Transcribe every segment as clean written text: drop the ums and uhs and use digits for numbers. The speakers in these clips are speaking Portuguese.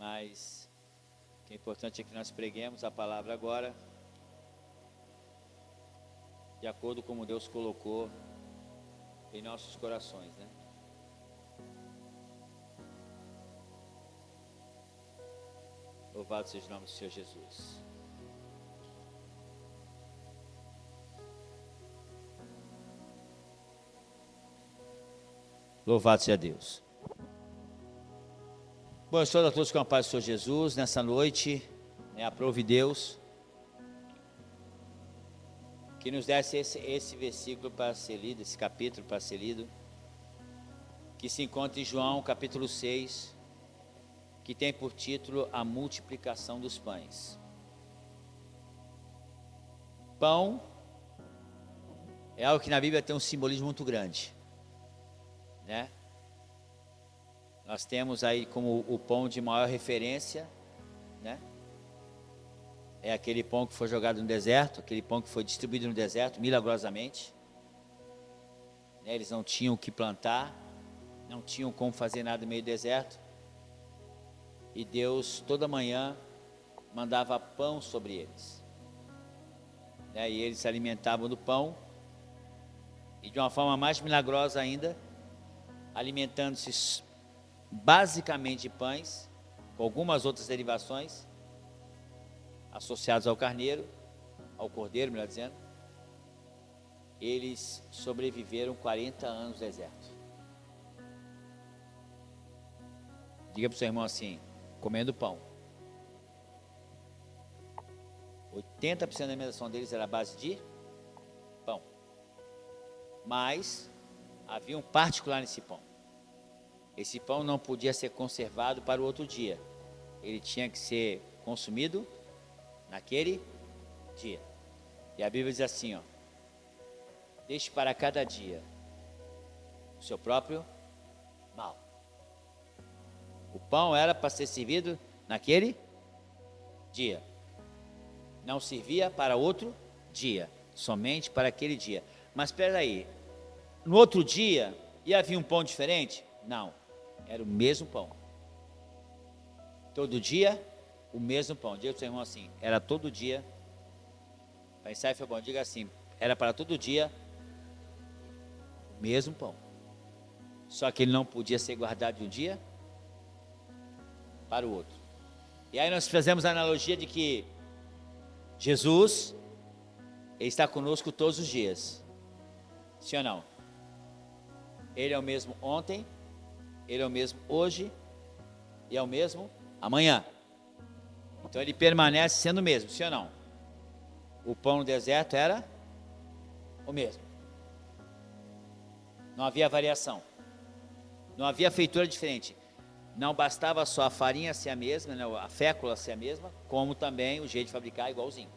mas o que é importante é que nós preguemos a palavra agora, de acordo com como Deus colocou em nossos corações, né? Louvado seja o nome do Senhor Jesus. Louvado seja Deus. Bom, eu estou a todos com a paz do Senhor Jesus. Nessa noite, aprove Deus que nos desse esse versículo para ser lido, esse capítulo para ser lido, que se encontra em João capítulo 6, que tem por título a multiplicação dos pães. Pão é algo que na Bíblia tem um simbolismo muito grande, né? Nós temos aí como o pão de maior referência, né? É aquele pão que foi jogado no deserto, aquele pão que foi distribuído no deserto, milagrosamente, né? Eles não tinham o que plantar, não tinham como fazer nada no meio do deserto, e Deus toda manhã mandava pão sobre eles, né? E eles se alimentavam do pão, e de uma forma mais milagrosa ainda, alimentando-se basicamente de pães, com algumas outras derivações, associados ao carneiro, ao cordeiro, melhor dizendo. Eles sobreviveram 40 anos no deserto. Diga para o seu irmão assim, comendo pão. 80% da alimentação deles era a base de pão. Mas havia um particular nesse pão. Esse pão não podia ser conservado para o outro dia. Ele tinha que ser consumido naquele dia. E a Bíblia diz assim, deixe para cada dia o seu próprio mal. O pão era para ser servido naquele dia. Não servia para outro dia, somente para aquele dia. Mas espera aí, no outro dia ia vir um pão diferente? Não, era o mesmo pão. Todo dia, o mesmo pão. Diga para o seu irmão assim, era todo dia. Para ensaiar foi bom, diga assim, era para todo dia o mesmo pão. Só que ele não podia ser guardado de um dia para o outro. E aí nós fazemos a analogia de que Jesus, Ele está conosco todos os dias. Sim ou não? Ele é o mesmo ontem, Ele é o mesmo hoje e é o mesmo amanhã. Então Ele permanece sendo o mesmo, sim ou não? O pão no deserto era o mesmo. Não havia variação. Não havia feitura diferente. Não bastava só a farinha ser a mesma, né, a fécula ser a mesma, como também o jeito de fabricar igualzinho.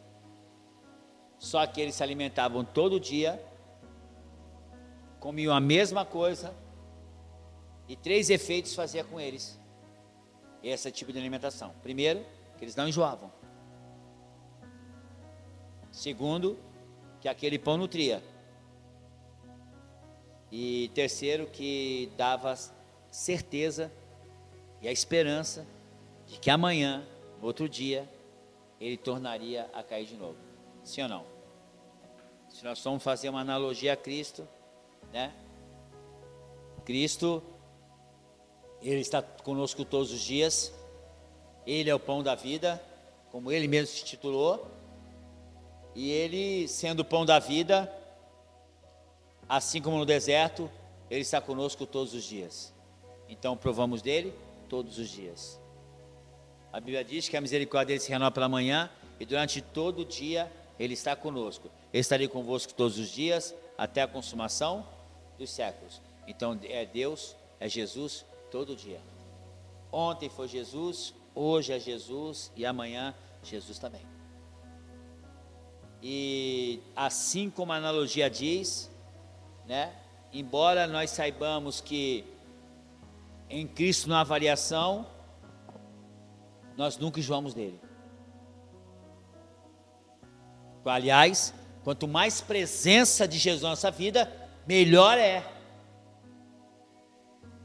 Só que eles se alimentavam todo dia, comiam a mesma coisa, e 3 efeitos fazia com eles esse tipo de alimentação. Primeiro, que eles não enjoavam. Segundo, que aquele pão nutria. E terceiro, que dava certeza e a esperança de que amanhã, no outro dia, ele tornaria a cair de novo. Sim ou não? Se nós formos fazer uma analogia a Cristo, né? Cristo, Ele está conosco todos os dias. Ele é o pão da vida, como Ele mesmo se titulou. E Ele, sendo o pão da vida, assim como no deserto, Ele está conosco todos os dias. Então provamos dele todos os dias. A Bíblia diz que a misericórdia dele se renova pela manhã, e durante todo o dia Ele está conosco. Ele estarei convosco todos os dias, até a consumação dos séculos. Então é Deus, é Jesus todo dia. Ontem foi Jesus, hoje é Jesus e amanhã Jesus também. E assim como a analogia diz, né? Embora nós saibamos que em Cristo não há variação, nós nunca enjoamos dele. Aliás, quanto mais presença de Jesus na nossa vida, melhor é.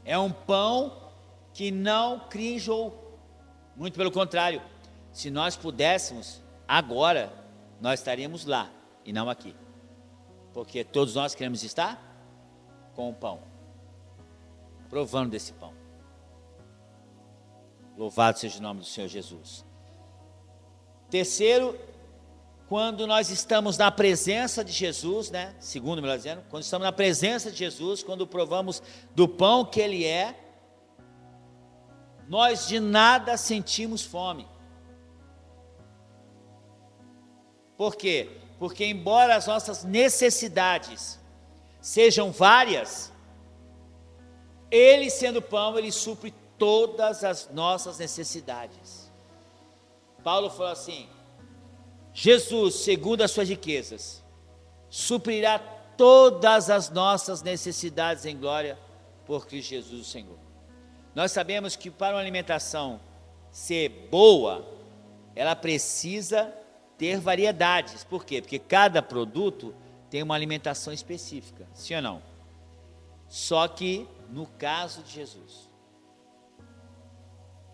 É um pão que não cria enjoo. Muito pelo contrário, se nós pudéssemos, agora, nós estaríamos lá e não aqui. Porque todos nós queremos estar com o pão, provando desse pão. Louvado seja o nome do Senhor Jesus. Terceiro, quando nós estamos na presença de Jesus, né? Segundo, melhor dizendo, quando estamos na presença de Jesus, quando provamos do pão que Ele é, nós de nada sentimos fome. Por quê? Porque embora as nossas necessidades sejam várias, Ele sendo pão, Ele supre todas as nossas necessidades. Paulo falou assim: Jesus, segundo as suas riquezas, suprirá todas as nossas necessidades em glória por Cristo Jesus o Senhor. Nós sabemos que para uma alimentação ser boa, ela precisa ter variedades. Por quê? Porque cada produto tem uma alimentação específica, sim ou não? Só que no caso de Jesus,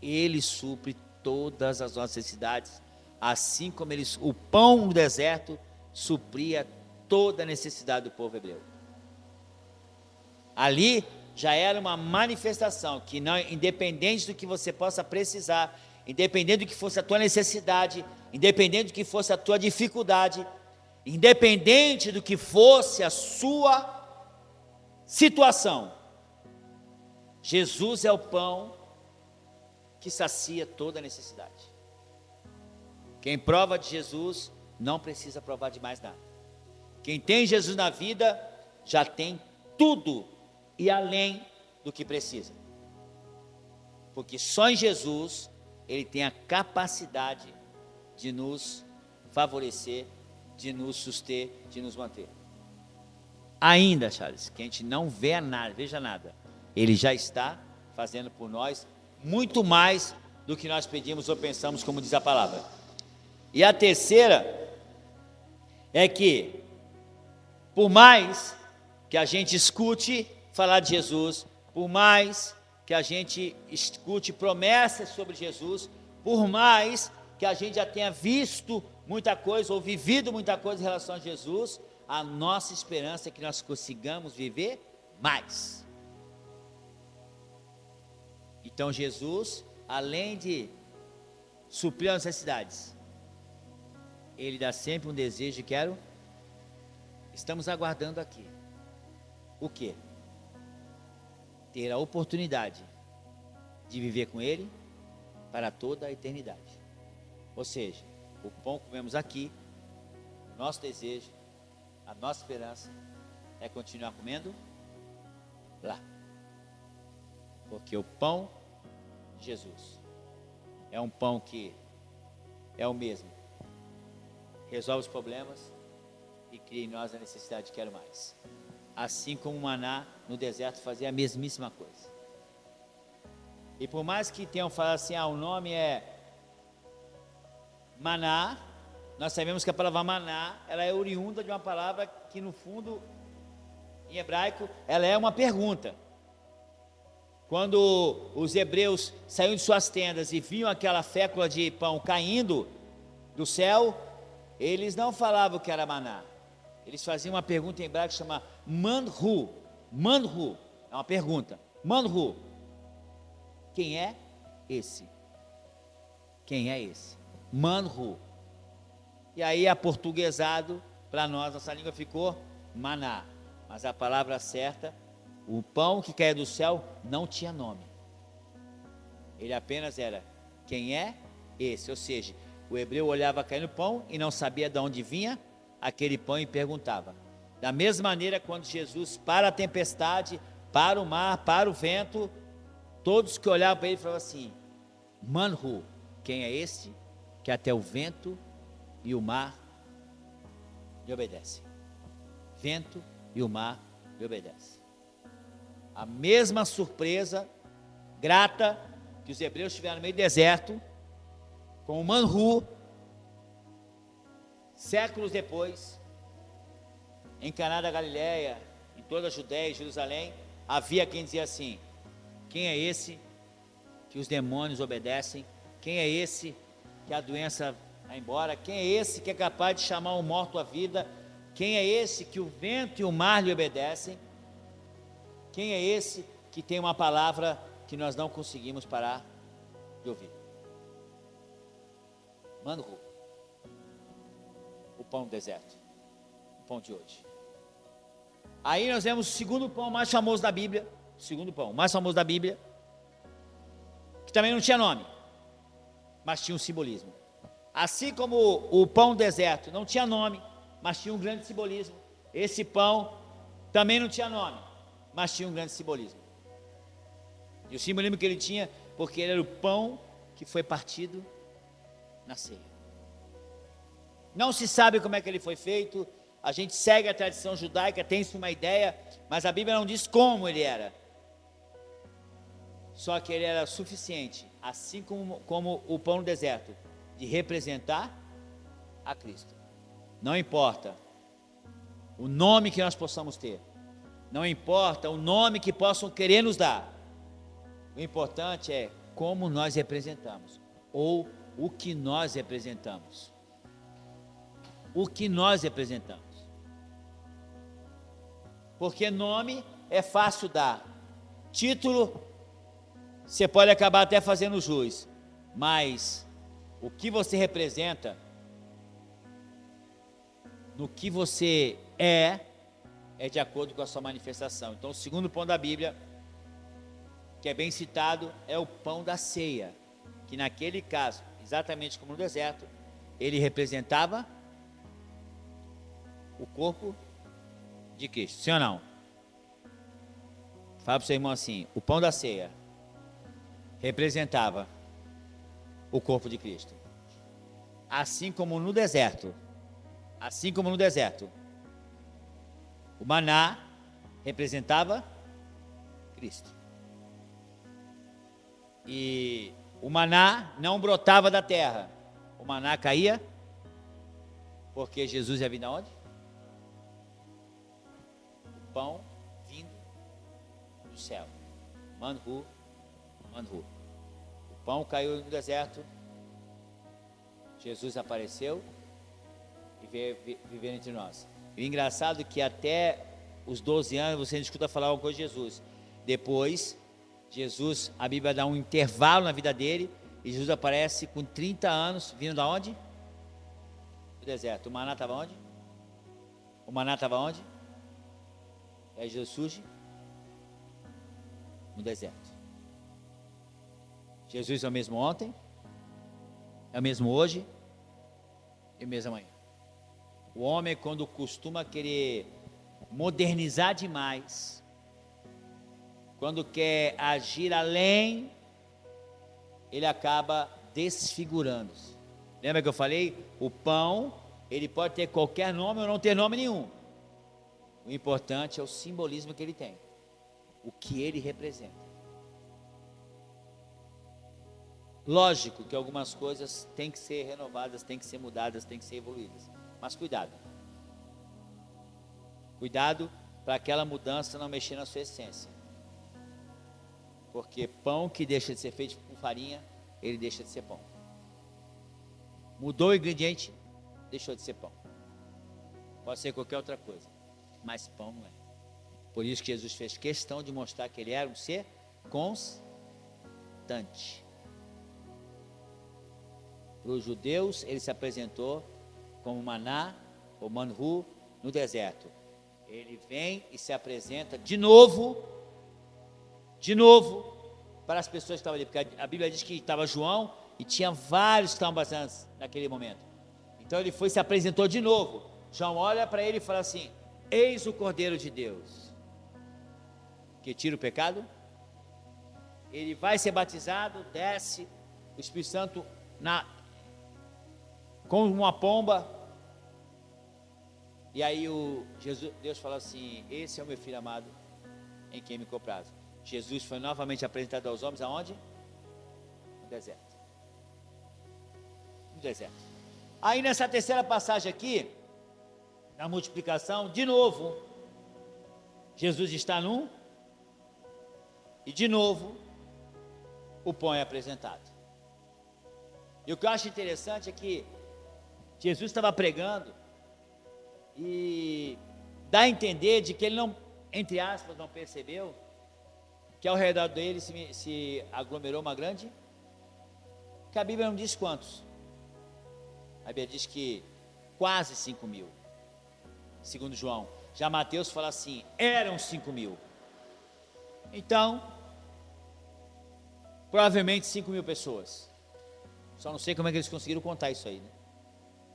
Ele supre todas as nossas necessidades, assim como o pão no deserto supria toda a necessidade do povo hebreu. Ali já era uma manifestação que, não, independente do que você possa precisar, independente do que fosse a tua necessidade, independente do que fosse a tua dificuldade, independente do que fosse a sua situação, Jesus é o pão que sacia toda a necessidade. Quem prova de Jesus não precisa provar de mais nada. Quem tem Jesus na vida já tem tudo e além do que precisa. Porque só em Jesus Ele tem a capacidade de nos favorecer, de nos suster, de nos manter. Ainda, Charles, que a gente não vê nada, veja nada, Ele já está fazendo por nós muito mais do que nós pedimos ou pensamos, como diz a palavra. E a terceira é que, por mais que a gente escute falar de Jesus, por mais que a gente escute promessas sobre Jesus, por mais que a gente já tenha visto muita coisa ou vivido muita coisa em relação a Jesus, a nossa esperança é que nós consigamos viver mais. Então Jesus, além de suprir as necessidades, Ele dá sempre um desejo, estamos aguardando aqui. O quê? Ter a oportunidade de viver com Ele para toda a eternidade. Ou seja, o pão que comemos aqui, nosso desejo, a nossa esperança é continuar comendo lá. Porque o pão de Jesus é um pão que é o mesmo, resolve os problemas e cria em nós a necessidade de quero mais. Assim como o maná no deserto fazia a mesmíssima coisa. E por mais que tenham falado assim, o nome é maná, nós sabemos que a palavra maná, ela é oriunda de uma palavra que no fundo, em hebraico, ela é uma pergunta. Quando os hebreus saíam de suas tendas e viam aquela fécula de pão caindo do céu, eles não falavam que era maná. Eles faziam uma pergunta em hebraico que chama manhu. Manhu é uma pergunta. Manhu. Quem é esse? Quem é esse? Manhu. E aí aportuguesado, para nós, nossa língua ficou maná. Mas a palavra certa, o pão que caía do céu não tinha nome. Ele apenas era, quem é esse? Ou seja, o hebreu olhava cair no pão e não sabia de onde vinha aquele pão e perguntava. Da mesma maneira, quando Jesus para a tempestade, para o mar, para o vento, todos que olhavam para ele falavam assim, Manhu, quem é esse que até o vento e o mar lhe obedecem? Vento e o mar lhe obedecem. A mesma surpresa grata que os hebreus tiveram no meio do deserto, com o Manhu, séculos depois, em Caná da Galileia, em toda a Judéia e Jerusalém, havia quem dizia assim, quem é esse que os demônios obedecem Quem é esse que a doença vai embora? Quem é esse que é capaz de chamar o morto à vida? Quem é esse que o vento e o mar lhe obedecem? Quem é esse que tem uma palavra que nós não conseguimos parar de ouvir? Manhu, o pão do deserto, o pão de hoje. Aí nós vemos o segundo pão mais famoso da Bíblia, o segundo pão mais famoso da Bíblia, que também não tinha nome, mas tinha um simbolismo. Assim como o pão do deserto não tinha nome, mas tinha um grande simbolismo, esse pão também não tinha nome, mas tinha um grande simbolismo. E o simbolismo que ele tinha, porque ele era o pão que foi partido na ceia. Não se sabe como é que ele foi feito, a gente segue a tradição judaica, tem-se uma ideia, mas a Bíblia não diz como ele era. Só que ele era suficiente, assim como o pão no deserto, de representar a Cristo. Não importa o nome que nós possamos ter, não importa o nome que possam querer nos dar, o importante é como nós representamos, ou o que nós representamos. O que nós representamos. Porque nome é fácil dar, título você pode acabar até fazendo jus, mas o que você representa, no que você é de acordo com a sua manifestação. Então o segundo pão da Bíblia, que é bem citado, é o pão da ceia, que naquele caso, exatamente como no deserto, ele representava o corpo de Cristo, sim ou não? Fala para o seu irmão assim, o pão da ceia representava o corpo de Cristo. Assim como no deserto, o maná representava Cristo. E o maná não brotava da terra, o maná caía, porque Jesus ia vir de onde? O pão vindo do céu. Manhu. O pão caiu no deserto, Jesus apareceu e veio viver entre nós. E o engraçado é que até os 12 anos você não escuta falar alguma coisa de Jesus. Depois, Jesus, a Bíblia dá um intervalo na vida dele, e Jesus aparece com 30 anos, vindo da onde? Do deserto. O maná estava onde? E aí Jesus surge no deserto. Jesus é o mesmo ontem, é o mesmo hoje e o mesmo amanhã. O homem, quando costuma querer modernizar demais, quando quer agir além, ele acaba desfigurando-se. Lembra que eu falei? O pão, ele pode ter qualquer nome ou não ter nome nenhum. O importante é o simbolismo que ele tem, o que ele representa. Lógico que algumas coisas têm que ser renovadas, têm que ser mudadas, têm que ser evoluídas. Mas cuidado. Cuidado para aquela mudança não mexer na sua essência. Porque pão que deixa de ser feito com farinha, ele deixa de ser pão. Mudou o ingrediente, deixou de ser pão. Pode ser qualquer outra coisa, mas pão não é. Por isso que Jesus fez questão de mostrar que ele era um ser constante. Para os judeus, ele se apresentou como maná, ou manhu, no deserto. Ele vem e se apresenta de novo, para as pessoas que estavam ali, porque a Bíblia diz que estava João, e tinha vários que estavam batizando naquele momento. Então ele foi e se apresentou de novo. João olha para ele e fala assim, eis o Cordeiro de Deus, que tira o pecado. Ele vai ser batizado, desce o Espírito Santo como uma pomba, e aí Deus fala assim, esse é o meu filho amado, em quem me comprazo. Jesus foi novamente apresentado aos homens, aonde? No deserto. No deserto. Aí nessa terceira passagem aqui, na multiplicação, de novo, Jesus está num, e de novo, o pão é apresentado. E o que eu acho interessante é que Jesus estava pregando e dá a entender de que ele não, entre aspas, não percebeu que ao redor dele se aglomerou uma grande, que a Bíblia não diz quantos. A Bíblia diz que quase 5.000, segundo João. Já Mateus fala assim, eram 5.000. Então, provavelmente 5.000 pessoas. Só não sei como é que eles conseguiram contar isso aí, né?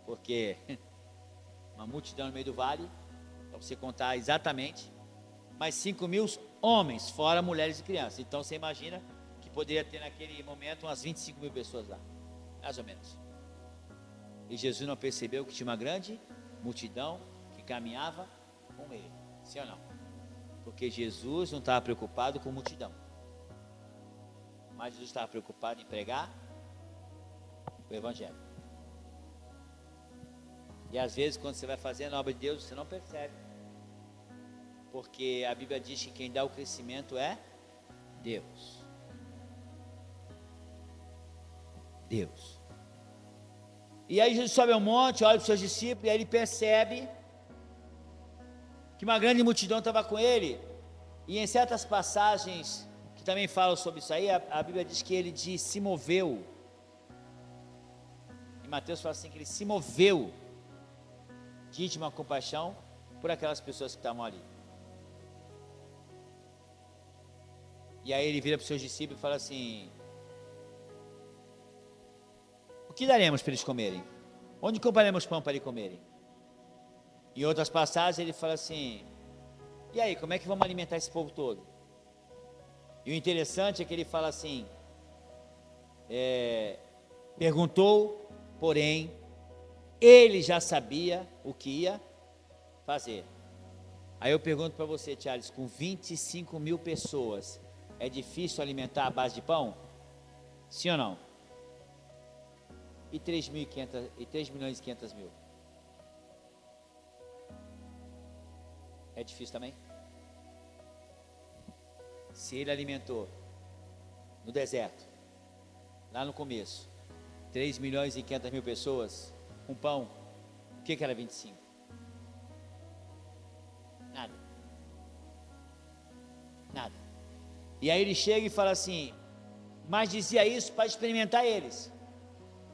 Porque uma multidão no meio do vale, para você contar exatamente, mas 5.000 homens, fora mulheres e crianças. Então você imagina que poderia ter naquele momento umas 25.000 pessoas lá, mais ou menos. E Jesus não percebeu que tinha uma grande multidão que caminhava com ele, sim ou não? Porque Jesus não estava preocupado com multidão, mas Jesus estava preocupado em pregar o Evangelho. E às vezes quando você vai fazendo a obra de Deus, você não percebe, porque a Bíblia diz que quem dá o crescimento é Deus. Deus. E aí Jesus sobe ao monte, olha para os seus discípulos, e aí ele percebe que uma grande multidão estava com ele. E em certas passagens que também falam sobre isso aí, a Bíblia diz que ele se moveu. E Mateus fala assim, que ele se moveu de íntima compaixão por aquelas pessoas que estavam ali. E aí ele vira para os seus discípulos e fala assim, o que daremos para eles comerem? Onde compraremos pão para eles comerem? Em outras passagens ele fala assim, e aí, como é que vamos alimentar esse povo todo? E o interessante é que ele fala assim, perguntou, porém, ele já sabia o que ia fazer. Aí eu pergunto para você, Charles, com 25.000 pessoas, é difícil alimentar a base de pão? Sim ou não? E 3.500.000? É difícil também? Se ele alimentou no deserto, lá no começo, 3.500.000 pessoas com pão, o que era 25? Nada. E aí ele chega e fala assim, mas dizia isso para experimentar eles.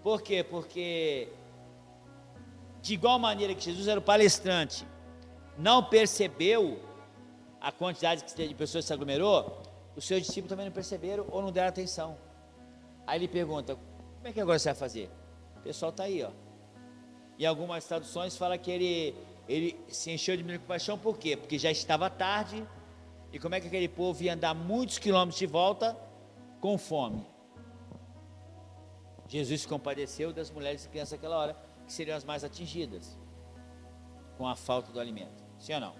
Por quê? Porque de igual maneira que Jesus era o palestrante, não percebeu a quantidade de pessoas que se aglomerou, os seus discípulos também não perceberam ou não deram atenção. Aí ele pergunta, como é que agora você vai fazer? O pessoal está aí, ó. Em algumas traduções fala que ele se encheu de compaixão, por quê? Porque já estava tarde, e como é que aquele povo ia andar muitos quilômetros de volta com fome? Jesus se compadeceu das mulheres e crianças naquela hora, que seriam as mais atingidas com a falta do alimento, sim ou não?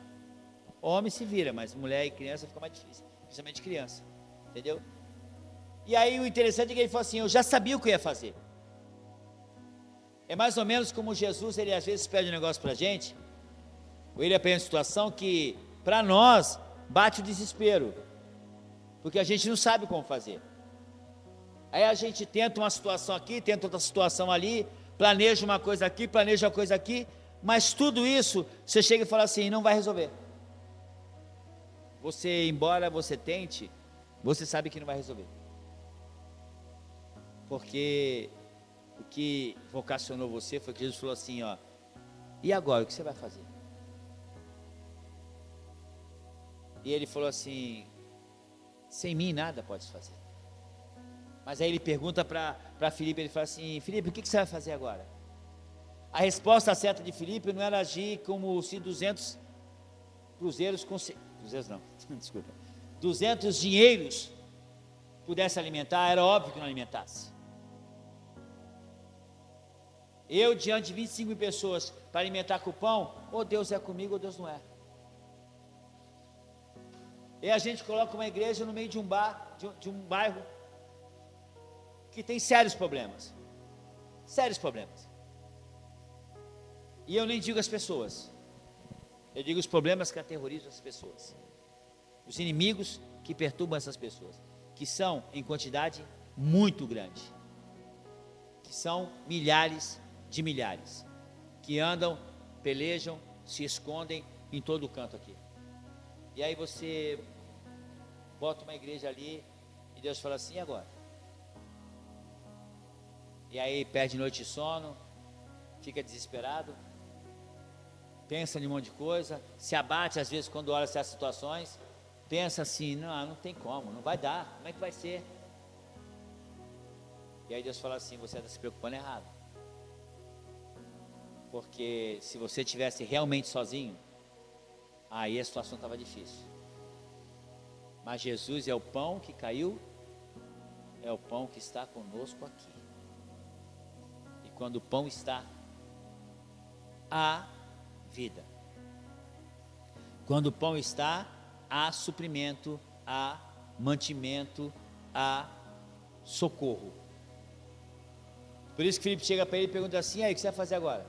Homem se vira, mas mulher e criança fica mais difícil, principalmente criança, entendeu? E aí o interessante é que ele falou assim, eu já sabia o que eu ia fazer. É mais ou menos como Jesus, ele às vezes pede um negócio para a gente, ou ele apresenta uma situação que, para nós, bate o desespero, porque a gente não sabe como fazer. Aí a gente tenta uma situação aqui, tenta outra situação ali, planeja uma coisa aqui, planeja uma coisa aqui, mas tudo isso, você chega e fala assim, não vai resolver. Você, embora você tente, você sabe que não vai resolver. Porque o que vocacionou você foi que Jesus falou assim, ó, e agora, o que você vai fazer? E ele falou assim, sem mim nada podes fazer. Mas aí ele pergunta para Filipe, ele fala assim, Filipe, o que você vai fazer agora? A resposta certa de Filipe não era agir como se 200 cruzeiros, 200 não, desculpa, 200 dinheiros pudesse alimentar, era óbvio que não alimentasse. Eu, diante de 25.000 pessoas, para alimentar com o pão, ou Deus é comigo, ou Deus não é. E a gente coloca uma igreja no meio de um bairro, que tem sérios problemas. Sérios problemas. E eu nem digo as pessoas. Eu digo os problemas que aterrorizam as pessoas. Os inimigos que perturbam essas pessoas. Que são em quantidade muito grande. que são milhares de milhares, que andam, pelejam, se escondem em todo canto aqui. E aí você bota uma igreja ali e Deus fala assim: e agora? E aí perde noite de sono, fica desesperado, pensa em um monte de coisa, se abate às vezes quando olha essas situações, pensa assim: não tem como, não vai dar, como é que vai ser? E aí Deus fala assim: você está se preocupando errado, porque se você estivesse realmente sozinho, aí a situação estava difícil. Mas Jesus é o pão que caiu, é o pão que está conosco aqui. E quando o pão está, há vida. Quando o pão está, há suprimento, há mantimento, há socorro. Por isso que Filipe chega para ele e pergunta assim: aí, o que você vai fazer agora?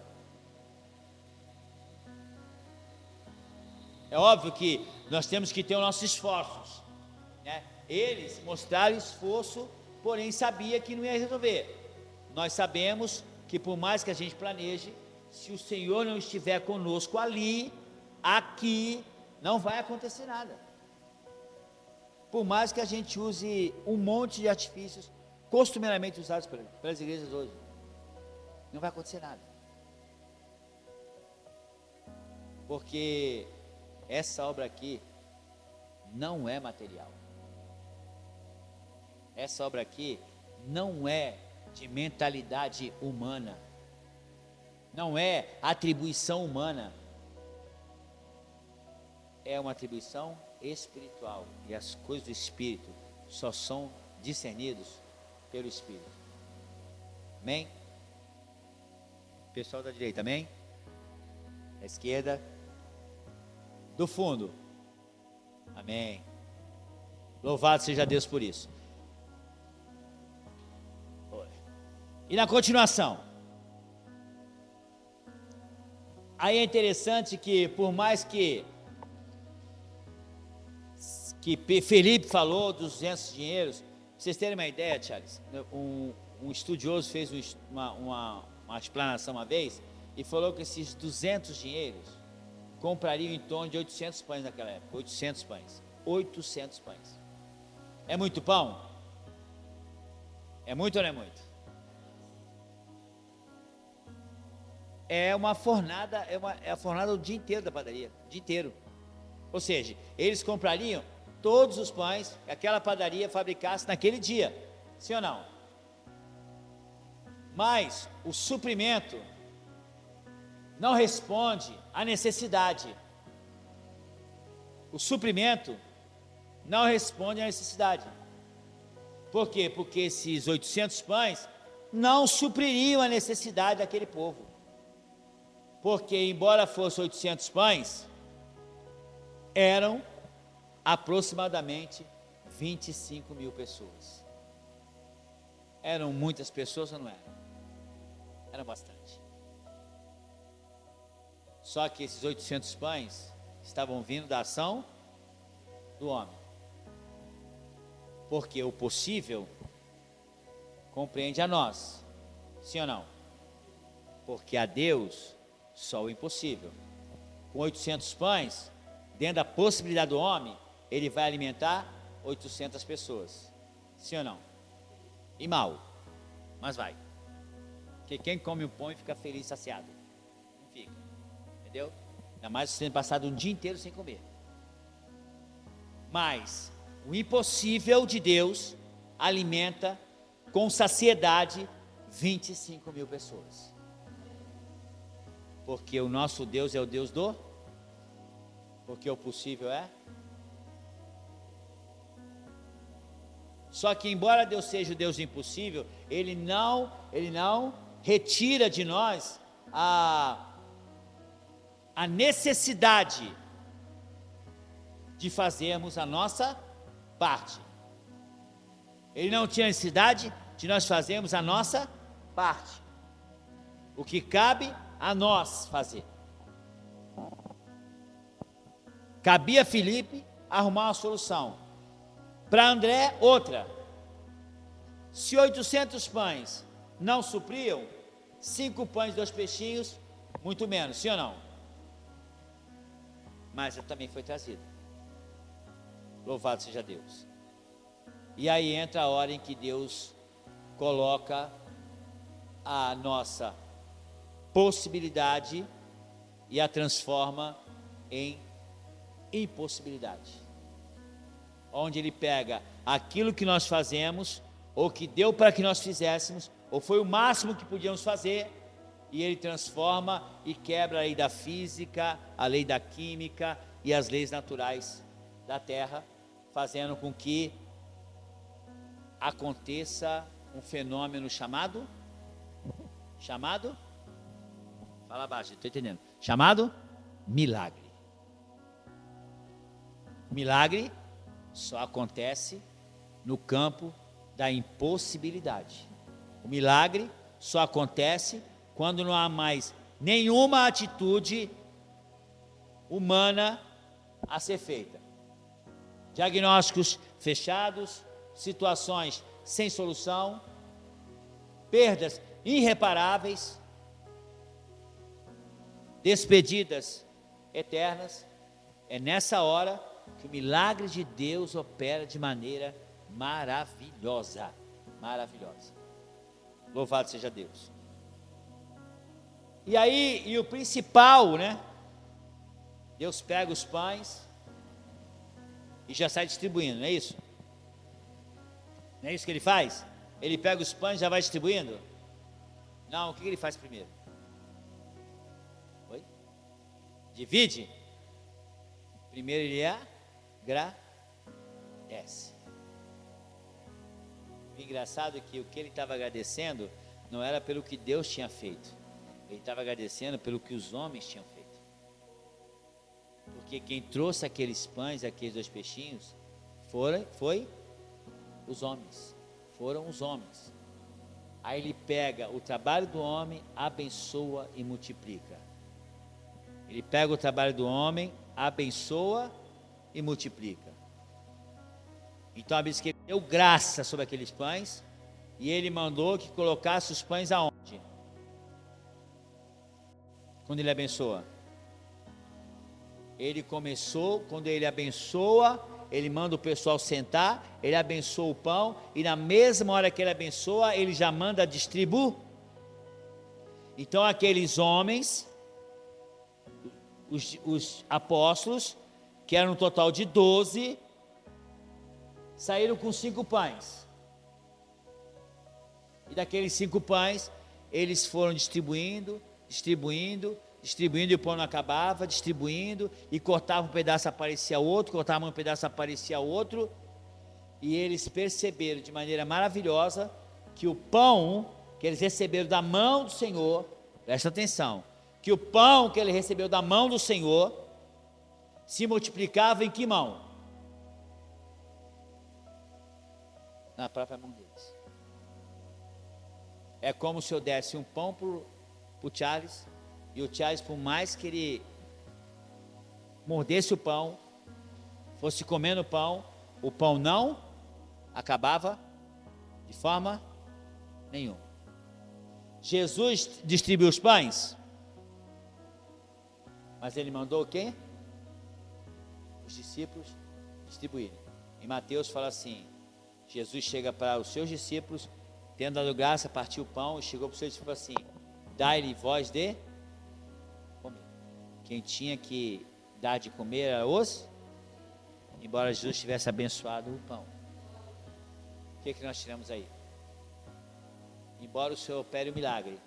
É óbvio que nós temos que ter os nossos esforços, né? Eles mostraram esforço, porém sabia que não ia resolver. Nós sabemos que por mais que a gente planeje, se o Senhor não estiver conosco ali, aqui, não vai acontecer nada. Por mais que a gente use um monte de artifícios costumeiramente usados pelas igrejas hoje, não vai acontecer nada. Porque essa obra aqui não é material. Essa obra aqui não é de mentalidade humana. Não é atribuição humana. É uma atribuição espiritual. E as coisas do Espírito só são discernidos pelo Espírito. Amém? Pessoal da direita, amém? Da esquerda. Do fundo. Amém. Louvado seja Deus por isso. E na continuação. Aí é interessante que por mais que Felipe falou dos 200 dinheiros, pra vocês terem uma ideia, Charles, um estudioso fez uma explanação uma vez e falou que esses 200 dinheiros comprariam em torno de 800 pães naquela época. 800 pães. 800 pães. É muito pão? É muito ou não é muito? É uma fornada, é a fornada o dia inteiro da padaria, o dia inteiro. Ou seja, eles comprariam todos os pães que aquela padaria fabricasse naquele dia, sim ou não? Mas o suprimento não responde à necessidade. O suprimento não responde à necessidade. Por quê? Porque esses 800 pães não supririam a necessidade daquele povo. Porque, embora fossem 800 pães, eram aproximadamente 25 mil pessoas. Eram muitas pessoas ou não eram? Eram bastante. Só que esses 800 pães estavam vindo da ação do homem. Porque o possível compreende a nós, sim ou não? Porque a Deus só o impossível. Com 800 pães, dentro da possibilidade do homem, ele vai alimentar 800 pessoas. Sim ou não? E mal, mas vai. Porque quem come o pão e fica feliz, saciado, não fica. Entendeu? Ainda mais você tendo passado um dia inteiro sem comer. Mas o impossível de Deus alimenta com saciedade 25 mil pessoas. Porque o nosso Deus é o Deus do? Porque o possível é? Só que embora Deus seja o Deus do impossível, Ele não retira de nós a necessidade de fazermos a nossa parte. Ele não tinha necessidade de nós fazermos a nossa parte. O que cabe a nós fazer. Cabia a Filipe arrumar uma solução. Para André, outra. Se 800 pães não supriam, 5 pães e 2 peixinhos, muito menos, sim ou não? Mas também foi trazido. Louvado seja Deus. E aí entra a hora em que Deus coloca a nossa possibilidade e a transforma em impossibilidade. Onde Ele pega aquilo que nós fazemos, ou que deu para que nós fizéssemos, ou foi o máximo que podíamos fazer, e Ele transforma e quebra a lei da física, a lei da química e as leis naturais da terra, fazendo com que aconteça um fenômeno chamado, fala baixo, estou entendendo, chamado milagre. Milagre só acontece no campo da impossibilidade. O milagre só acontece quando não há mais nenhuma atitude humana a ser feita. Diagnósticos fechados, situações sem solução, perdas irreparáveis, despedidas eternas. É nessa hora que o milagre de Deus opera de maneira maravilhosa. Maravilhosa. Louvado seja Deus. E aí, e o principal, né? Deus pega os pães e já sai distribuindo, não é isso? Não é isso que Ele faz? Ele pega os pães e já vai distribuindo? Não, o que Ele faz primeiro? Oi? Divide? Primeiro Ele agradece. O engraçado é que o que Ele estava agradecendo não era pelo que Deus tinha feito. Ele estava agradecendo pelo que os homens tinham feito. Porque quem trouxe aqueles pães, aqueles 2 peixinhos, foi os homens. Foram os homens. Aí Ele pega o trabalho do homem, abençoa e multiplica. Ele pega o trabalho do homem, abençoa e multiplica. Então a Bíblia diz que Ele deu graça sobre aqueles pães, e Ele mandou que colocasse os pães aonde? Quando Ele abençoa. Ele começou, quando Ele abençoa, Ele manda o pessoal sentar, Ele abençoa o pão, e na mesma hora que Ele abençoa, Ele já manda distribuir. Então aqueles homens, os apóstolos, que eram um total de 12, saíram com 5 pães. E daqueles 5 pães, eles foram distribuindo, e o pão não acabava, distribuindo, e cortava um pedaço, aparecia outro, cortava um pedaço, aparecia outro, e eles perceberam de maneira maravilhosa que o pão que eles receberam da mão do Senhor, presta atenção, que o pão que ele recebeu da mão do Senhor se multiplicava em que mão? Na própria mão deles. É como se eu desse um pão para o Charles, e o Charles, por mais que ele mordesse o pão, fosse comendo o pão não acabava de forma nenhuma. Jesus distribuiu os pães, mas Ele mandou o quê? Os discípulos distribuírem. Em Mateus fala assim, Jesus chega para os seus discípulos, tendo dado graça, partiu o pão e chegou para os seus discípulos assim, dai-lhe voz de comer. Quem tinha que dar de comer era embora Jesus tivesse abençoado o pão. O que nós tiramos aí? Embora o Senhor opere o milagre,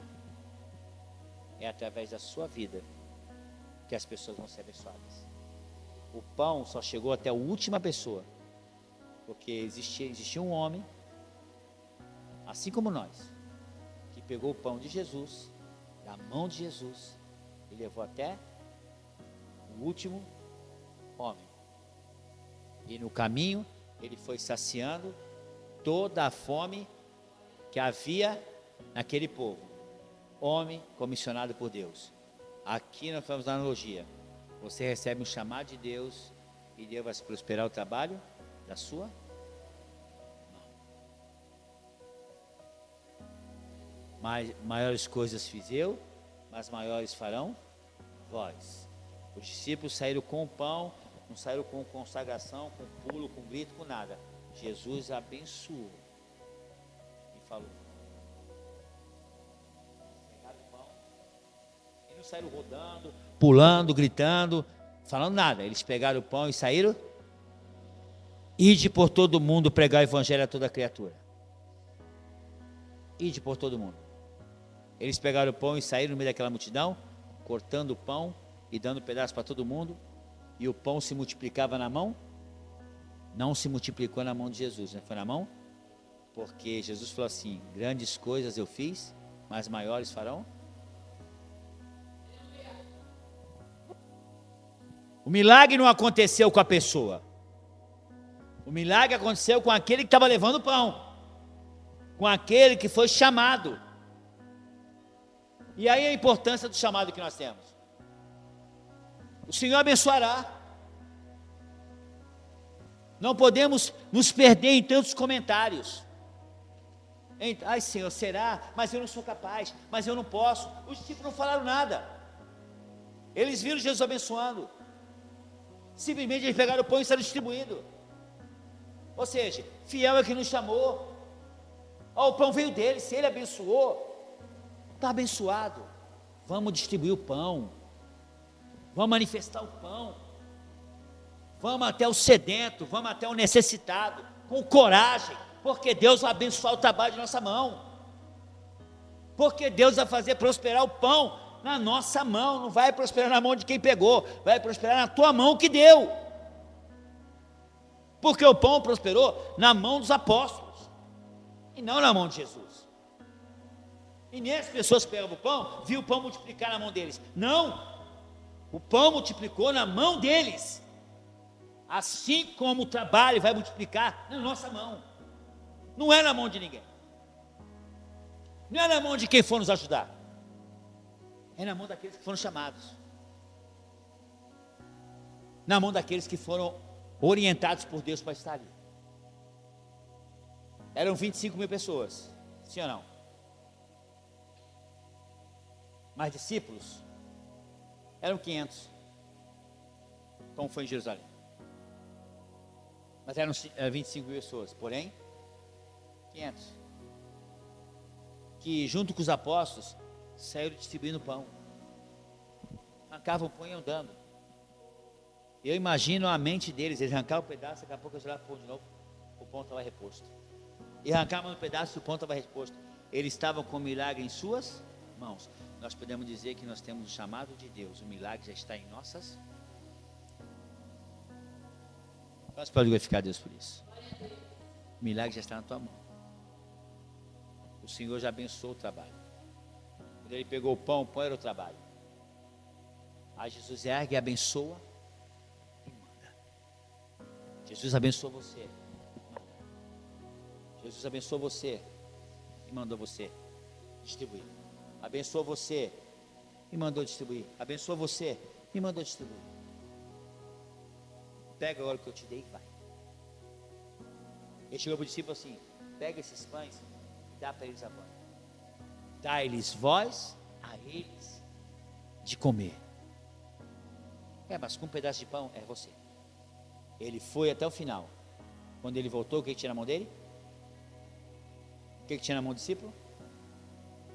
é através da sua vida que as pessoas vão ser abençoadas. O pão só chegou até a última pessoa, porque existia um homem, assim como nós, que pegou o pão de Jesus, da mão de Jesus, e levou até o último homem. E no caminho, ele foi saciando toda a fome que havia naquele povo. Homem comissionado por Deus. Aqui nós fazemos a analogia. Você recebe um chamado de Deus e Deus vai prosperar o trabalho da sua mão. Maiores coisas fiz eu, mas maiores farão vós. Os discípulos saíram com o pão, não saíram com consagração, com pulo, com grito, com nada. Jesus abençoou e falou. Pegaram o pão, e não saíram rodando, pulando, gritando, falando nada. Eles pegaram o pão e saíram. Ide por todo mundo pregar o evangelho a toda criatura. Ide por todo mundo. Eles pegaram o pão e saíram no meio daquela multidão, cortando o pão e dando pedaço para todo mundo. E o pão se multiplicava na mão. Não se multiplicou na mão de Jesus, né? Foi na mão, porque Jesus falou assim: grandes coisas eu fiz, mas maiores farão. O milagre não aconteceu com a pessoa. O milagre aconteceu com aquele que estava levando o pão, com aquele que foi chamado. E aí a importância do chamado que nós temos. O Senhor abençoará. Não podemos nos perder em tantos comentários. Ai, Senhor, será? Mas eu não sou capaz, mas eu não posso. Os discípulos não falaram nada. Eles viram Jesus abençoando. Simplesmente eles pegaram o pão e saíram distribuindo. Ou seja, fiel é que nos chamou. O pão veio dele, se ele abençoou, está abençoado. Vamos distribuir o pão. Vamos manifestar o pão. Vamos até o sedento, vamos até o necessitado, com coragem, porque Deus vai abençoar o trabalho de nossa mão. Porque Deus vai fazer prosperar o pão na nossa mão, não vai prosperar na mão de quem pegou, vai prosperar na tua mão que deu. Porque o pão prosperou na mão dos apóstolos, e não na mão de Jesus. E nem as pessoas que pegavam o pão, viu o pão multiplicar na mão deles. Não, o pão multiplicou na mão deles. Assim como o trabalho vai multiplicar na nossa mão. Não é na mão de ninguém. Não é na mão de quem for nos ajudar. É na mão daqueles que foram chamados. Na mão daqueles que foram orientados por Deus para estar ali. Eram 25 mil pessoas, sim ou não? Mas discípulos eram 500, como foi em Jerusalém. Mas eram 25 mil pessoas, porém 500, que junto com os apóstolos saíram distribuindo pão, arrancavam o pão e iam andando. Eu imagino a mente deles, eles arrancavam um pedaço, daqui a pouco eles olhavam para o pão de novo, o pão estava reposto. E arrancavam um pedaço e o pão estava reposto. Eles estavam com o milagre em suas mãos. Nós podemos dizer que nós temos o chamado de Deus, o milagre já está em nossas mãos. Nós podemos glorificar a Deus por isso. O milagre já está na tua mão. O Senhor já abençoou o trabalho. Quando ele pegou o pão era o trabalho. Aí Jesus ergue e abençoa e manda. Jesus abençoou você. Jesus abençoou você e mandou você distribuir. Abençoou você e mandou distribuir. Abençoou você e mandou distribuir. Pega agora o que eu te dei e vai. Ele chegou para o discípulo assim: pega esses pães e dá para eles agora. Dá-lhes vós a eles de comer. Mas com um pedaço de pão é você. Ele foi até o final. Quando ele voltou, o que tinha na mão dele? O que tinha na mão do discípulo?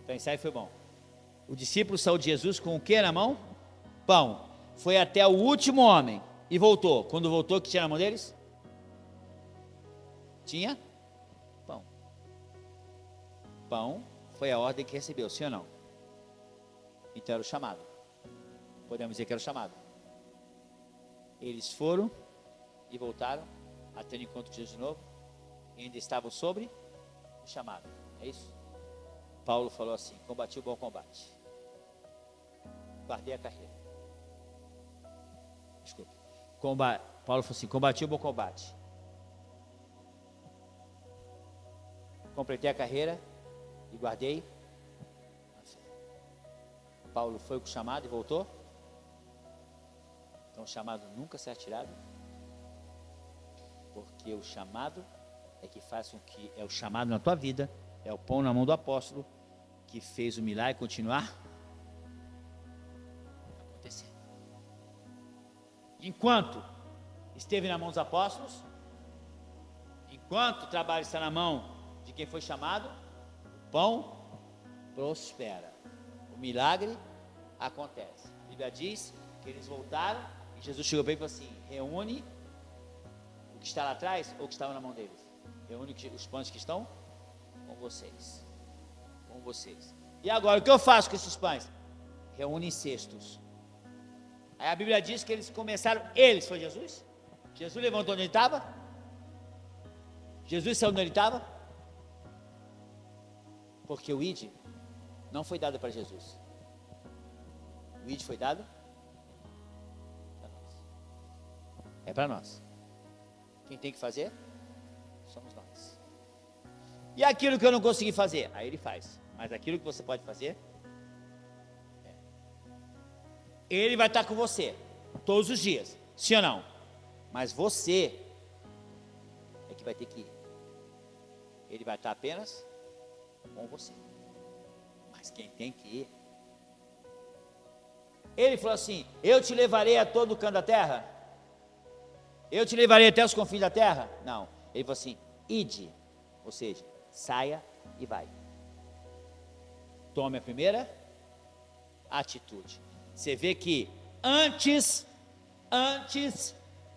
Então o ensaio foi bom. O discípulo saiu de Jesus com o que na mão? Pão. Foi até o último homem e voltou. Quando voltou, o que tinha na mão deles? Tinha pão. Pão foi a ordem que recebeu, sim ou não? Então era o chamado. Podemos dizer que era o chamado. Eles foram e voltaram a ter um encontro com Jesus de novo. E ainda estavam sobre o chamado. É isso? Paulo falou assim: combati o bom combate. Guardei a carreira. Desculpa. Paulo falou assim: combati o bom combate. Completei a carreira e guardei. Paulo foi com o chamado e voltou. Então o chamado nunca será tirado. Porque o chamado é que faz com que, é o chamado na tua vida, é o pão na mão do apóstolo, que fez o milagre continuar acontecendo. Enquanto esteve na mão dos apóstolos, enquanto o trabalho está na mão de quem foi chamado, o pão prospera, o milagre acontece. A Bíblia diz que eles voltaram e Jesus chegou para ele e falou assim: reúne o que está lá atrás ou o que estava na mão deles. Reúne os pães que estão com vocês. Com vocês. E agora, o que eu faço com esses pães? Reúne em cestos. Aí a Bíblia diz que eles começaram, foi Jesus? Jesus levantou onde ele estava? Jesus saiu onde ele estava? Porque o ID não foi dado para Jesus. O ID foi dado para nós. É para nós. Quem tem que fazer? Somos nós. E aquilo que eu não consegui fazer? Aí ele faz. Mas aquilo que você pode fazer, ele vai estar com você todos os dias, sim ou não? Mas você é que vai ter que ir. Ele vai estar apenas com você. Mas quem tem que ir? Ele falou assim: eu te levarei a todo o canto da terra? Eu te levarei até os confins da terra? Não. Ele falou assim: ide, ou seja, saia e vai. Tome a primeira atitude. Você vê que antes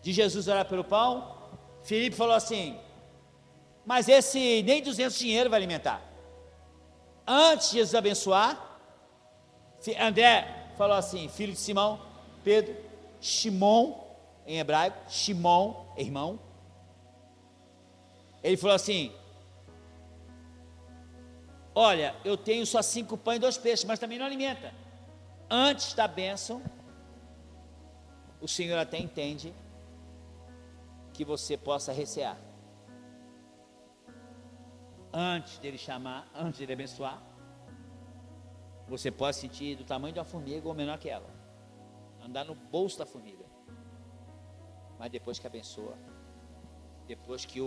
de Jesus orar pelo pão, Filipe falou assim: mas esse nem 200 dinheiro vai alimentar. Antes de Jesus abençoar, André falou assim, filho de Simão, Pedro, Shimon, em hebraico, Shimon, irmão. Ele falou assim: olha, eu tenho só 5 pães e 2 peixes, mas também não alimenta. Antes da bênção, o Senhor até entende que você possa recear. Antes dele chamar, antes dele abençoar, você pode sentir do tamanho de uma formiga ou menor que ela, andar no bolso da formiga. Mas depois que abençoa, depois que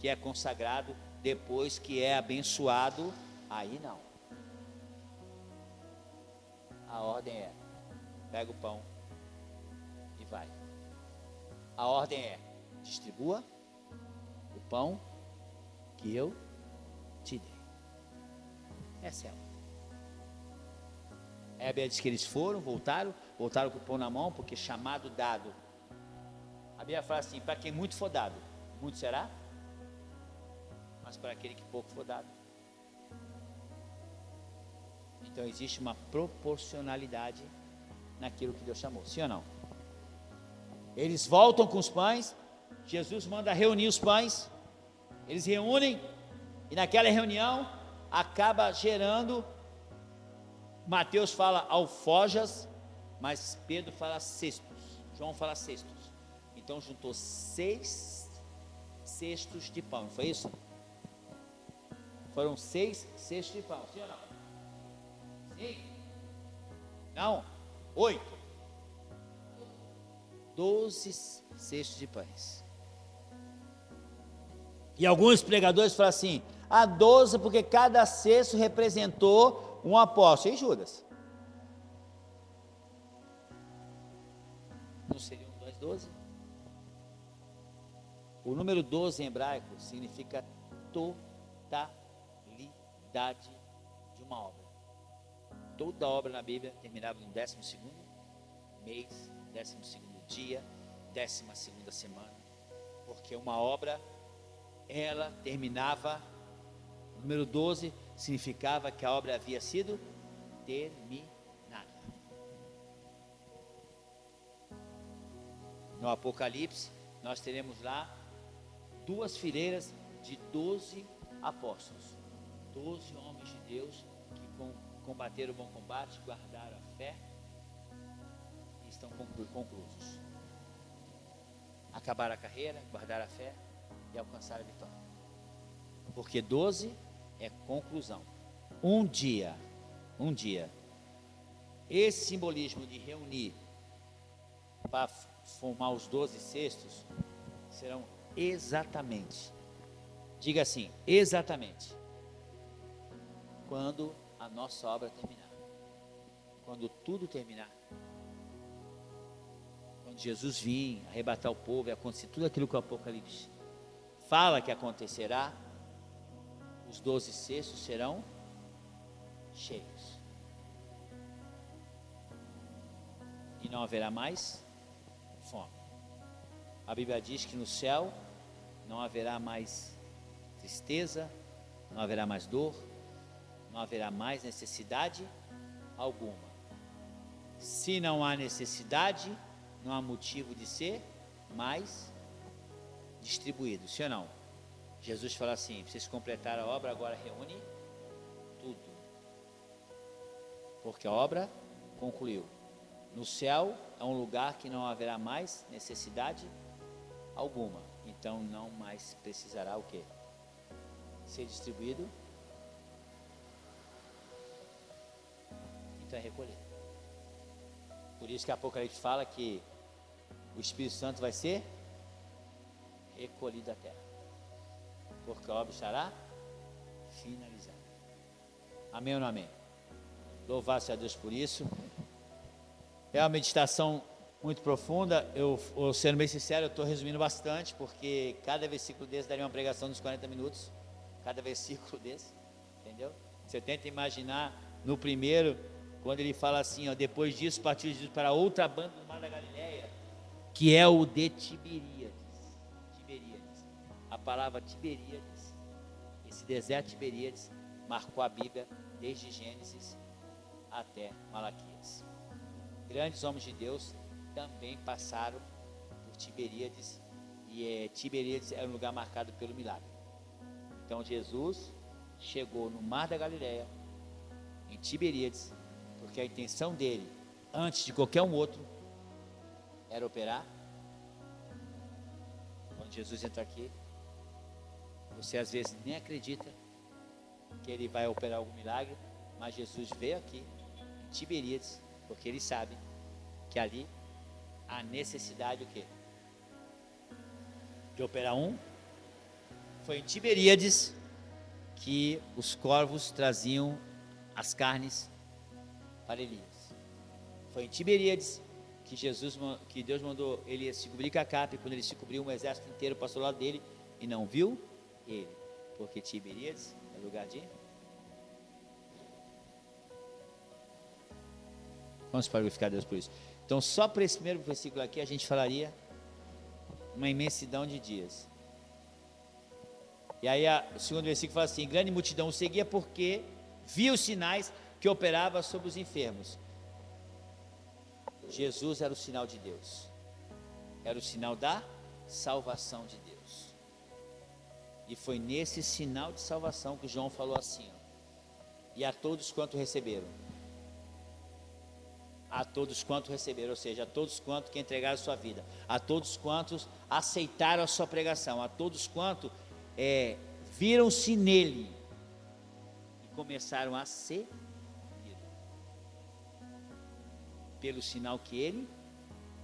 é consagrado, depois que é abençoado, aí não. A ordem é: pega o pão e vai. A ordem é: distribua o pão que eu te dei. Essa é a ordem. A Bíblia diz que eles voltaram com o pão na mão, porque chamado dado. A Bíblia fala assim: para quem muito for dado, muito será, mas para aquele que pouco for dado. Então existe uma proporcionalidade naquilo que Deus chamou, sim ou não? Eles voltam com os pães, Jesus manda reunir os pães, eles reúnem, e naquela reunião acaba gerando, Mateus fala alforjas, mas Pedro fala cestos, João fala cestos. Então juntou 6 cestos de pão, foi isso? Foram 6 cestos de pão, sim ou não? Sim? Não? 8? 12 cestos de pães. E alguns pregadores falam assim: 12 porque cada cesto representou um apóstolo. E Judas? Não seriam 12? O número 12 em hebraico significa totalidade de uma obra. Toda obra na Bíblia terminava no 12º mês, 12º dia, 12ª semana, porque uma obra, ela terminava, o número 12 significava que a obra havia sido terminada. No Apocalipse, nós teremos lá 2 fileiras de 12 apóstolos, 12 homens de Deus que combateram o bom combate, guardaram a fé e estão conclusos. Acabaram a carreira, guardaram a fé e alcançaram a vitória. Porque 12 é conclusão. Um dia, esse simbolismo de reunir para formar os 12 cestos serão exatamente, diga assim, exatamente quando a nossa obra terminar. Quando tudo terminar. Quando Jesus vir, arrebatar o povo e acontecer tudo aquilo que o Apocalipse fala que acontecerá, os 12 cestos serão cheios. E não haverá mais fome. A Bíblia diz que no céu não haverá mais tristeza, não haverá mais dor, não haverá mais necessidade alguma. Se não há necessidade, não há motivo de ser mais distribuído, sim ou não? Jesus fala assim: vocês completaram a obra, agora reúne tudo, porque a obra concluiu. No céu é um lugar que não haverá mais necessidade alguma, então não mais precisará o quê? Ser distribuído, então é recolher. Por isso que Apocalipse fala que o Espírito Santo vai ser recolhido da terra, porque a obra estará finalizada. Amém ou não amém? Louvado seja Deus por isso. É uma meditação muito profunda. Eu sendo bem sincero, eu estou resumindo bastante, porque cada versículo desse daria uma pregação dos 40 minutos, cada versículo desse, entendeu? Você tenta imaginar no primeiro, quando ele fala assim, ó, depois disso partiu Jesus para outra banda do mar da Galileia, que é o de Tiberíades. A palavra Tiberíades, esse deserto de Tiberíades, marcou a Bíblia desde Gênesis até Malaquias. Grandes homens de Deus também passaram por Tiberíades, e Tiberíades era um lugar marcado pelo milagre. Então Jesus chegou no mar da Galileia, em Tiberíades, porque a intenção dele, antes de qualquer um outro, era operar. Quando Jesus entra aqui, você às vezes nem acredita que ele vai operar algum milagre, mas Jesus veio aqui em Tiberíades, porque ele sabe que ali há necessidade o quê? De operar um. Foi em Tiberíades que os corvos traziam as carnes para Elias. Foi em Tiberíades que Deus mandou ele se cobrir com a capa, e quando ele se cobriu, um exército inteiro passou ao lado dele e não viu ele, porque Tiberíades é lugar de... Vamos glorificar Deus por isso. Então, só para esse primeiro versículo aqui, a gente falaria uma imensidão de dias. E aí, o segundo versículo fala assim: grande multidão o seguia porque via os sinais que operava sobre os enfermos. Jesus era o sinal de Deus, era o sinal da salvação de Deus. E foi nesse sinal de salvação que João falou assim, ó, e a todos quanto receberam, a todos quanto receberam, ou seja, a todos quanto que entregaram a sua vida, a todos quantos aceitaram a sua pregação, a todos quanto viram-se nele e começaram a ser pelo sinal que ele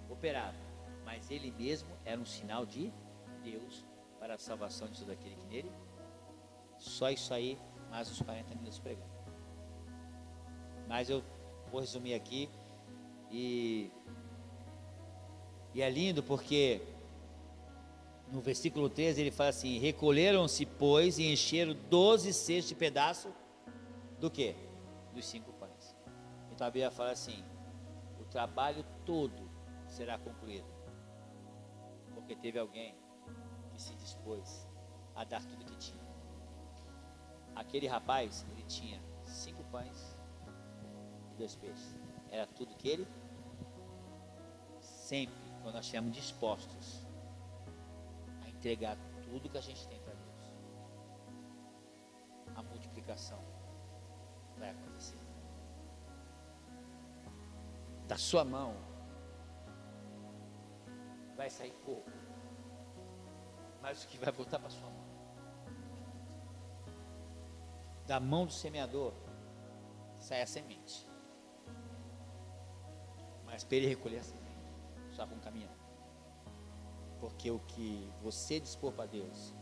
operava, mas ele mesmo era um sinal de Deus para a salvação de todo aquele que nele. Só isso aí, mais uns 40 minutos pregando. Mas eu vou resumir aqui, e é lindo porque no versículo 13 ele fala assim: recolheram-se, pois, e encheram 12 cestos de pedaço do quê? Dos 5 pães. Então a Bíblia fala assim: o trabalho todo será concluído, porque teve alguém que se dispôs a dar tudo que tinha. Aquele rapaz, ele tinha 5 pães e 2 peixes, era tudo que ele. Sempre, quando nós estivermos dispostos a entregar tudo que a gente tem para Deus, a multiplicação vai acontecer. Da sua mão vai sair pouco, mas o que vai voltar para sua mão, da mão do semeador sai a semente, mas para ele recolher a semente só com um caminhão, porque o que você dispor para Deus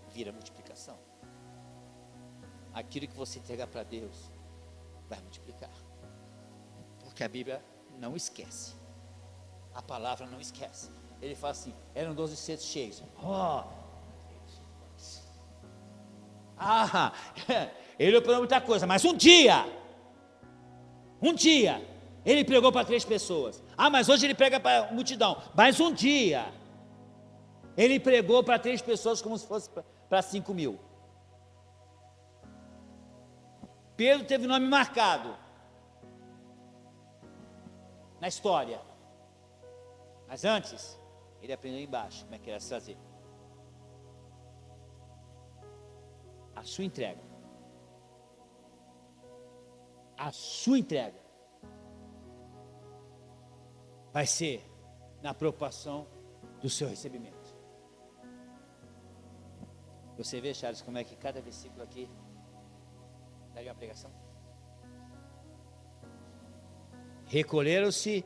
vira multiplicação. aquilo que você entregar para Deus vai multiplicar. Porque a Bíblia não esquece. A palavra não esquece. Ele fala assim: eram 12 cestos cheios. Ele operou muita coisa, mas um dia, ele pregou para 3 pessoas. Mas hoje ele prega para a multidão. Mas um dia, ele pregou para 3 pessoas como se fosse para 5.000. Pedro teve o nome marcado na história. Mas antes, ele aprendeu embaixo como é que era se fazer. A sua entrega. A sua entrega vai ser na preocupação do seu recebimento. Você vê, Charles, como é que cada versículo aqui daria uma pregação? Recolheram-se,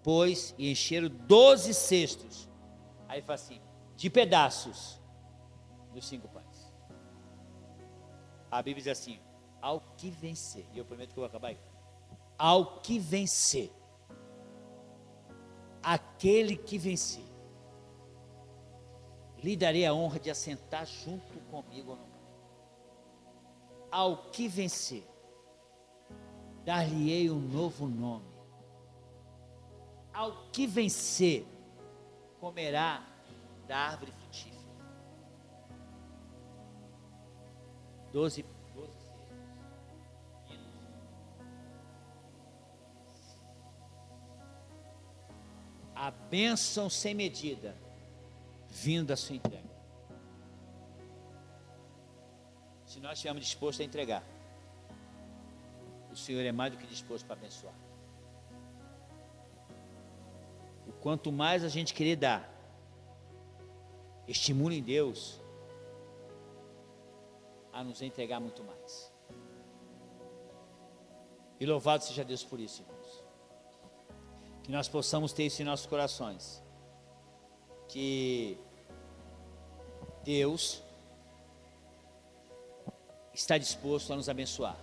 pois, e encheram 12 cestos. Aí fala assim: de pedaços dos 5 pães. A Bíblia diz assim: ao que vencer, e eu prometo que eu vou acabar aí. Ao que vencer, aquele que vencer, lhe darei a honra de assentar junto comigo no Pai. Ao que vencer, dar-lhe-ei um novo nome. Ao que vencer, comerá da árvore frutífera. 12 a bênção sem medida vindo da sua entrega. Se nós estivermos dispostos a entregar, o Senhor é mais do que disposto para abençoar. O quanto mais a gente querer dar, estimule em Deus a nos entregar muito mais. E louvado seja Deus por isso, irmãos. Que nós possamos ter isso em nossos corações. Que Deus está disposto a nos abençoar.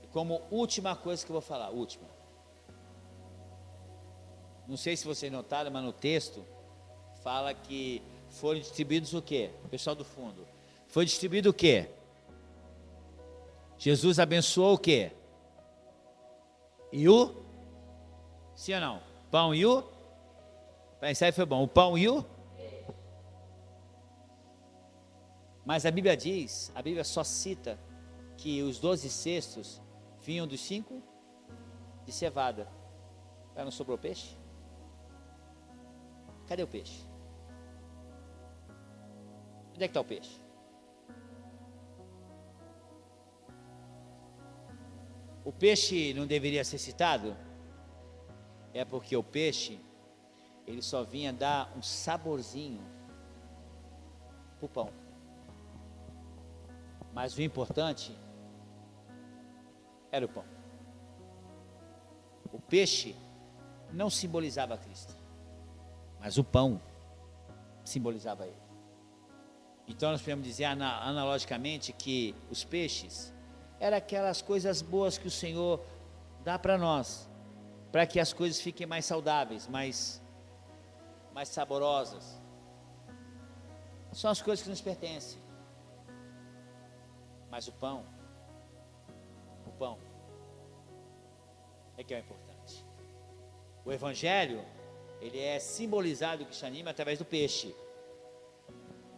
E como última coisa que eu vou falar, não sei se vocês notaram, mas no texto fala que foram distribuídos o quê? O pessoal do fundo. Foi distribuído o quê? Jesus abençoou o quê? E o? Sim ou não? Pão e o? Para isso aí foi bom. O pão e o? Mas a Bíblia diz, a Bíblia só cita que os 12 cestos vinham dos 5 de cevada. Não sobrou peixe? Cadê o peixe? Onde é que está o peixe? O peixe não deveria ser citado? É porque o peixe, ele só vinha dar um saborzinho para o pão. Mas o importante era o pão. O peixe não simbolizava Cristo, mas o pão simbolizava Ele. Então nós podemos dizer analogicamente que os peixes eram aquelas coisas boas que o Senhor dá para nós, para que as coisas fiquem mais saudáveis, mais saborosas. São as coisas que nos pertencem. Mas o pão é que é o importante. O Evangelho, ele é simbolizado, o cristianismo, através do peixe.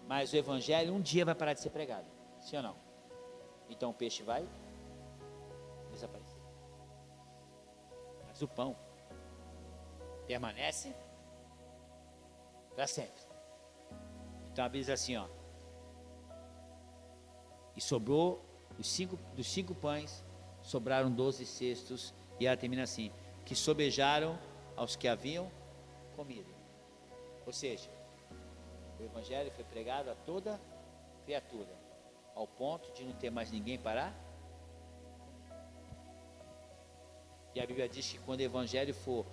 Mas o Evangelho um dia vai parar de ser pregado, sim ou não? Então o peixe vai desaparecer. Mas o pão permanece para sempre. Então a Bíblia diz assim, ó. E sobrou dos 5 pães, sobraram 12 cestos, e ela termina assim: que sobejaram aos que haviam comido. Ou seja, o Evangelho foi pregado a toda criatura, ao ponto de não ter mais ninguém para. E a Bíblia diz que quando o Evangelho for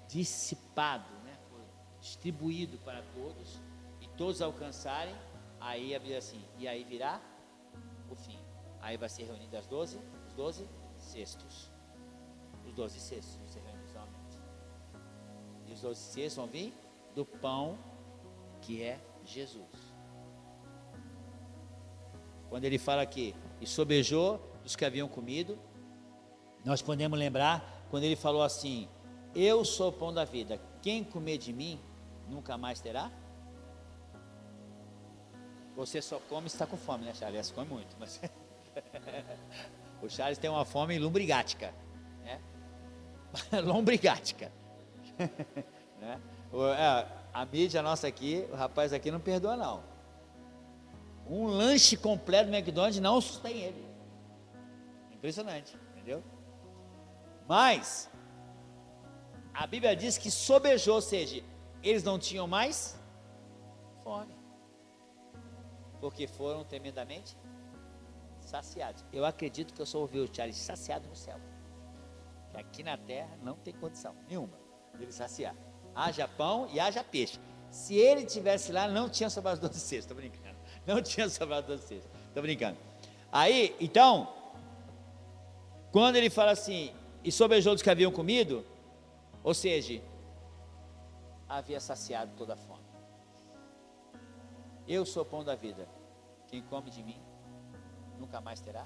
dissipado, for distribuído para todos, e todos alcançarem, aí a Bíblia diz assim: e aí virá o fim. Aí vai ser reunido os 12 cestos. Os 12 cestos vão ser reunidos novamente. E os 12 cestos vão vir do pão que é Jesus. Quando ele fala aqui, e sobejou dos que haviam comido, nós podemos lembrar quando ele falou assim: eu sou o pão da vida, quem comer de mim nunca mais terá. Você só come se está com fome, né, Charles? Você come muito, mas o Charles tem uma fome lombrigática, né? Lombrigática. Né? A mídia nossa aqui, o rapaz aqui não perdoa não. Um lanche completo do McDonald's não sustém ele. Impressionante, entendeu? Mas a Bíblia diz que sobejou, ou seja, eles não tinham mais fome, porque foram tremendamente saciados. Eu acredito que eu só ouvi o Charles saciado no céu, que aqui na terra não tem condição nenhuma dele saciar. Haja pão e haja peixe. Se ele tivesse lá, não tinha sobrado 12 cestos, estou brincando. Não tinha sobrado 12 cestos, estou brincando. Aí, então, quando ele fala assim, e sobejou dos que haviam comido, ou seja, havia saciado toda a fome. Eu sou o pão da vida, quem come de mim nunca mais terá